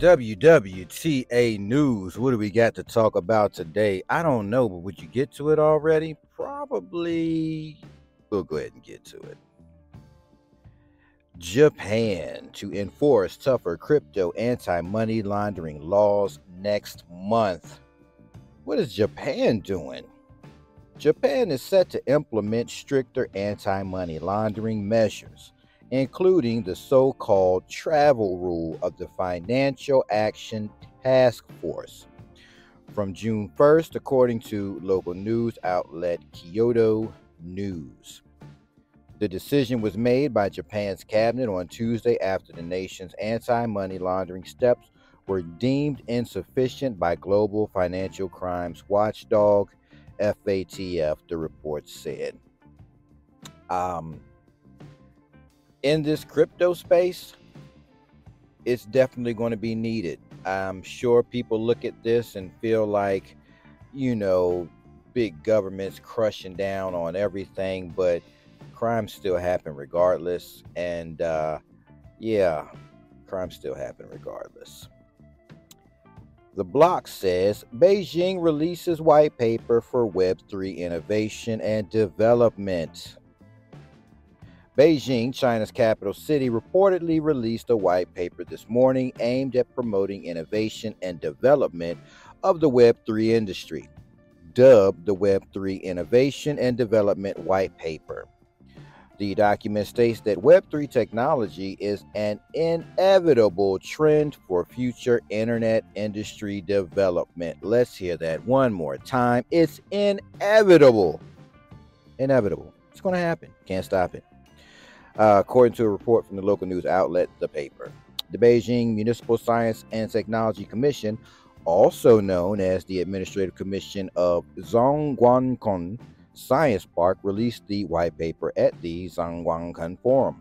WWTA News. What do we got to talk about today? I don't know, but would you get to it already? Probably. We'll go ahead and get to it. Japan to enforce tougher crypto anti-money laundering laws next month. What is Japan doing? Japan is set to implement stricter anti-money laundering measures, including the so-called travel rule of the Financial Action Task Force, from June 1st, according to local news outlet Kyodo News. The decision was made by Japan's cabinet on Tuesday after the nation's anti-money laundering steps were deemed insufficient by global financial crimes watchdog FATF, the report said. In this crypto space, it's definitely going to be needed. I'm sure people look at this and feel like, big government's crushing down on everything, but crimes still happen regardless. And crimes still happen regardless. The Block says Beijing releases white paper for Web3 innovation and development. Beijing, China's capital city, reportedly released a white paper this morning aimed at promoting innovation and development of the Web3 industry, dubbed the Web3 Innovation and Development White Paper. The document states that Web3 technology is an inevitable trend for future internet industry development. Let's hear that one more time. It's inevitable. Inevitable. It's going to happen. Can't stop it. According to a report from the local news outlet, The Paper. The Beijing Municipal Science and Technology Commission, also known as the Administrative Commission of Zhongguancun Science Park, released the white paper at the Zhongguancun Forum.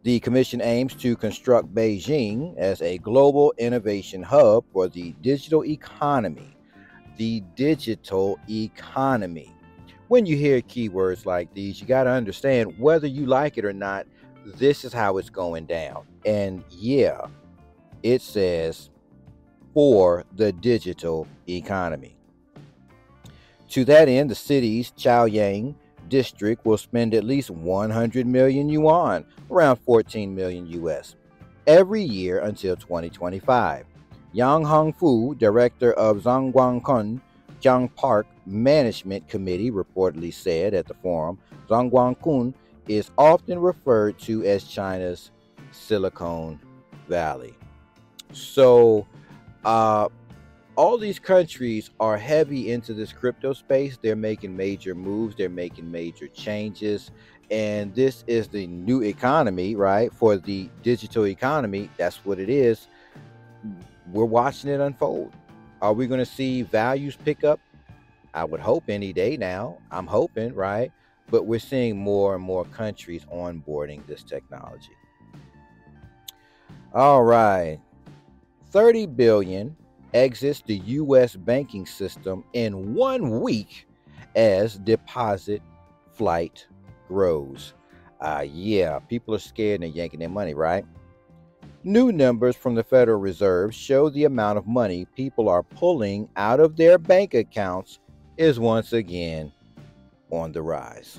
The commission aims to construct Beijing as a global innovation hub for the digital economy. The digital economy. When you hear keywords like these, you got to understand whether you like it or not, this is how it's going down. And yeah, it says for the digital economy. To that end, the city's Chaoyang district will spend at least 100 million yuan, around 14 million US, every year until 2025. Yang Hongfu, director of Zhongguancun Jiang Park Management Committee, reportedly said at the forum, Zhongguancun is often referred to as China's Silicon Valley. So, all these countries are heavy into this crypto space. They're making major moves. They're making major changes. And this is the new economy, right? For the digital economy, that's what it is. We're watching it unfold. Are we going to see values pick up? I would hope any day now. I'm hoping, right? But we're seeing more and more countries onboarding this technology. All right. 30 billion exits the U.S. banking system in 1 week as deposit flight grows. People are scared and they're yanking their money, right? New numbers from the Federal Reserve show the amount of money people are pulling out of their bank accounts is once again on the rise.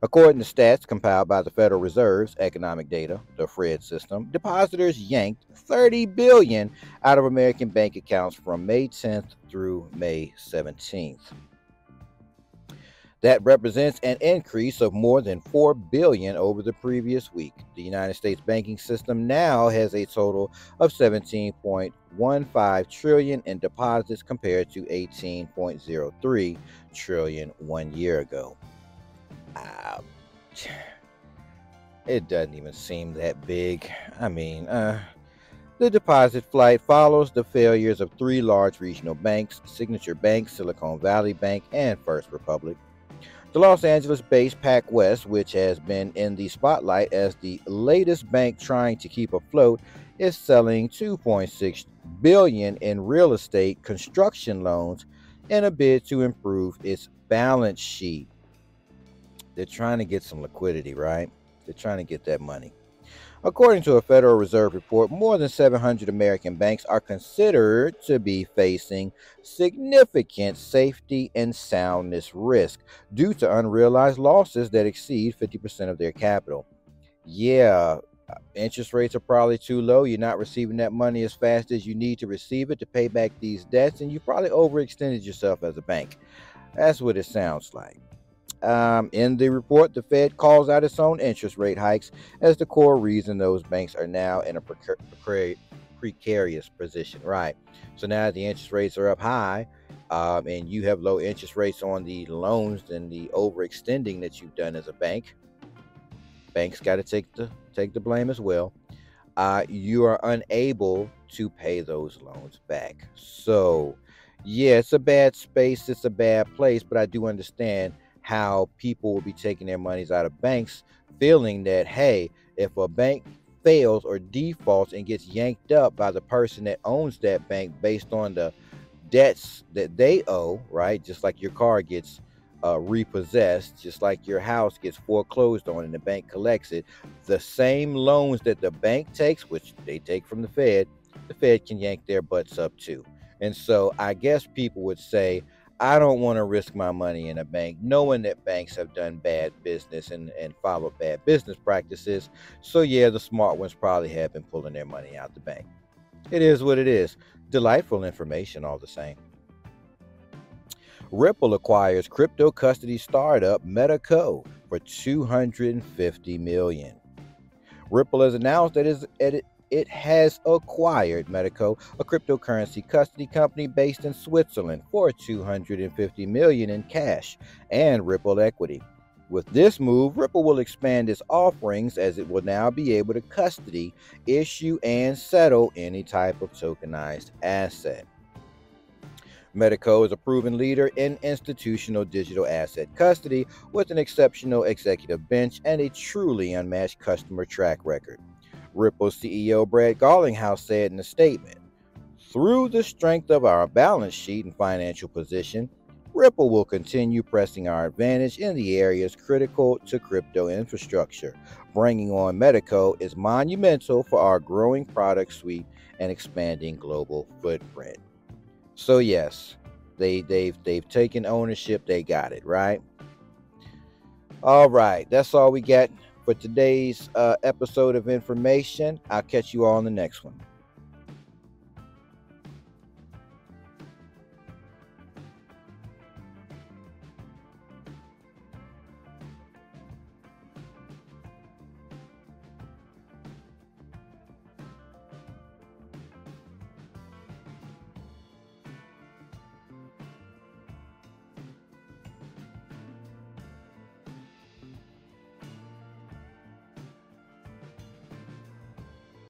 According to stats compiled by the Federal Reserve's economic data, the FRED system, depositors yanked $30 billion out of American bank accounts from May 10th through May 17th. That represents an increase of more than $4 billion over the previous week. The United States banking system now has a total of $17.15 trillion in deposits compared to $18.03 trillion 1 year ago. It doesn't even seem that big. The deposit flight follows the failures of 3 large regional banks, Signature Bank, Silicon Valley Bank, and First Republic. The Los Angeles-based PacWest, which has been in the spotlight as the latest bank trying to keep afloat, is selling $2.6 billion in real estate construction loans in a bid to improve its balance sheet. They're trying to get some liquidity, right? They're trying to get that money. According to a Federal Reserve report, more than 700 American banks are considered to be facing significant safety and soundness risk due to unrealized losses that exceed 50% of their capital. Yeah, interest rates are probably too low. You're not receiving that money as fast as you need to receive it to pay back these debts, and you probably overextended yourself as a bank. That's what it sounds like. In the report, the Fed calls out its own interest rate hikes as the core reason those banks are now in a precarious position. Right. So now the interest rates are up high, and you have low interest rates on the loans and the overextending that you've done as a bank. Banks got to take the blame as well. You are unable to pay those loans back. So, yeah, it's a bad space. It's a bad place, but I do understand how people will be taking their monies out of banks, feeling that, hey, if a bank fails or defaults and gets yanked up by the person that owns that bank based on the debts that they owe, right? Just like your car gets repossessed, just like your house gets foreclosed on and the bank collects it, the same loans that the bank takes, which they take from the Fed can yank their butts up too. And so I guess people would say, I don't want to risk my money in a bank, knowing that banks have done bad business and followed bad business practices. So, yeah, the smart ones probably have been pulling their money out the bank. It is what it is. Delightful information, all the same. Ripple acquires crypto custody startup Metaco for $250 million. Ripple has announced that it has acquired Metaco, a cryptocurrency custody company based in Switzerland, for $250 million in cash and Ripple equity. With this move, Ripple will expand its offerings as it will now be able to custody, issue, and settle any type of tokenized asset. Metaco is a proven leader in institutional digital asset custody with an exceptional executive bench and a truly unmatched customer track record. Ripple CEO Brad Garlinghouse said in a statement, "Through the strength of our balance sheet and financial position, Ripple will continue pressing our advantage in the areas critical to crypto infrastructure. Bringing on Metaco is monumental for our growing product suite and expanding global footprint." So yes, they've taken ownership. They got it right. All right, that's all we got for today's episode of information. I'll catch you all in the next one.